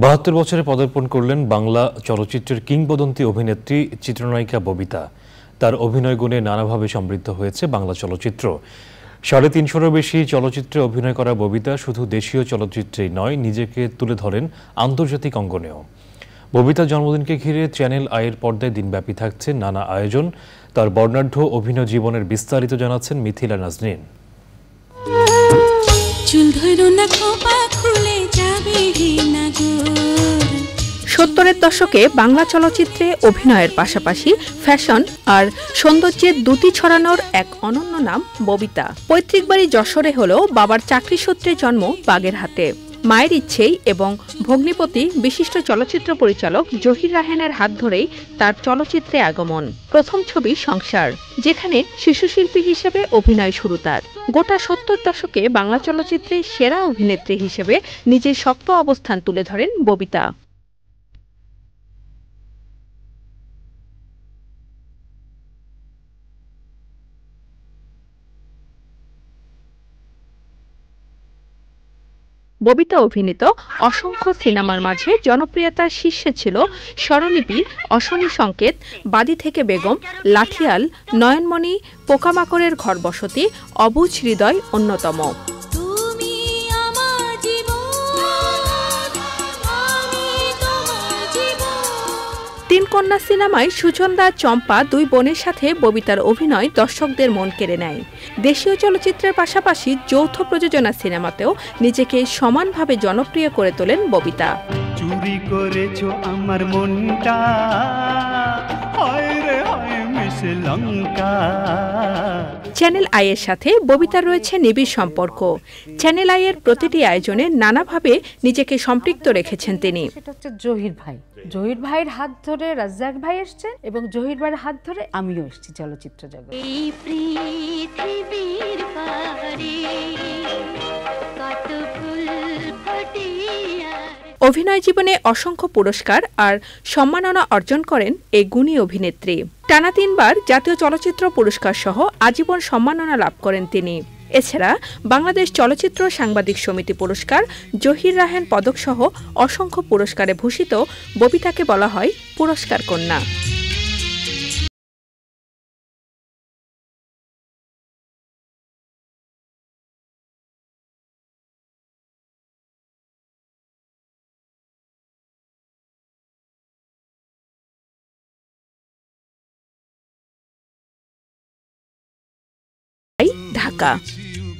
৭২ বছরে পদার্পণ করলেন বাংলা চলচ্চিত্রের কিংবদন্তি অভিনেত্রী চিত্রনায়িকা ববিতা। তার অভিনয় গুণে নানাভাবে সমৃদ্ধ হয়েছে বাংলা চলচ্চিত্র। ৩৫০-এরও বেশি চলচ্চিত্রে অভিনয় করা ববিতা শুধু দেশীয় চলচ্চিত্রেই নয়, নিজেকে তুলে ধরেন আন্তর্জাতিক অঙ্গনেও। ববিতার জন্মদিনকে ঘিরে চ্যানেল আইয়ের পর্দায় দিনব্যাপী থাকছে নানা আয়োজন। তার বর্ণাঢ্য অভিনয় জীবনের বিস্তারিত জানাচ্ছেন মিথিলা নাজনীন। সত্তরের দশকে বাংলা চলচ্চিত্রে অভিনয়ের পাশাপাশি ফ্যাশন আর সৌন্দর্যের দ্যুতি ছড়ানোর এক অনন্য নাম ববিতা। পৈতৃক বাড়ি যশোরে হলেও বাবার চাকরি সূত্রে জন্ম বাগেরহাটে। মায়ের ইচ্ছেই এবং ভগ্নিপতি বিশিষ্ট চলচ্চিত্র পরিচালক জহির রায়হানের হাত ধরেই তার চলচ্চিত্রে আগমন। প্রথম ছবি সংসার, যেখানে শিশুশিল্পী হিসেবে অভিনয় শুরু তার। গোটা ৭০ দশকে বাংলা চলচ্চিত্রে সেরা অভিনেত্রী হিসেবে নিজের শক্ত অবস্থান তুলে ধরেন ববিতা। ববিতা অভিনীত অসংখ্য সিনেমার মাঝে জনপ্রিয়তার শীর্ষে ছিল স্বরলিপি, অশনি সংকেত, বাদী থেকে বেগম, লাঠিয়াল, নয়নমণি, পোকামাকড়ের ঘর বসতি, অবুঝ হৃদয় অন্যতম। তিন কন্যা সিনেমায় সুচন্দা, চম্পা দুই বোনের সাথে ববিতার অভিনয় দর্শকদের মন কেড়ে নেয়। দেশীয় চলচ্চিত্রের পাশাপাশি যৌথ প্রযোজনা সিনেমাতেও নিজেকে সমানভাবে জনপ্রিয় করে তোলেন ববিতা। চুরি করেছো আমার মনটা, হায় রে হায় মিশে লঙ্কা। চ্যানেল আইয়ের সাথে ববিতার রয়েছে নিবিড় সম্পর্ক। চ্যানেল আইয়ের প্রতিটি আয়োজনে নানাভাবে নিজেকে সম্পৃক্ত রেখেছেন তিনি। সেটা হচ্ছে জহির ভাইয়ের হাত ধরে রাজ্জাক ভাই এসছেন এবং জহির ভাইয়ের হাত ধরে আমিও এসেছি চলচ্চিত্র জগতে। অভিনয় জীবনে অসংখ্য পুরস্কার আর সম্মাননা অর্জন করেন এই গুণী অভিনেত্রী। টানা ৩ বার জাতীয় চলচ্চিত্র পুরস্কার সহ আজীবন সম্মাননা লাভ করেন তিনি। এছাড়া বাংলাদেশ চলচ্চিত্র সাংবাদিক সমিতি পুরস্কার, জহির রায়হান পদক সহ অসংখ্য পুরস্কারে ভূষিত ববিতাকে বলা হয় পুরস্কার কন্যা। ঢাকা।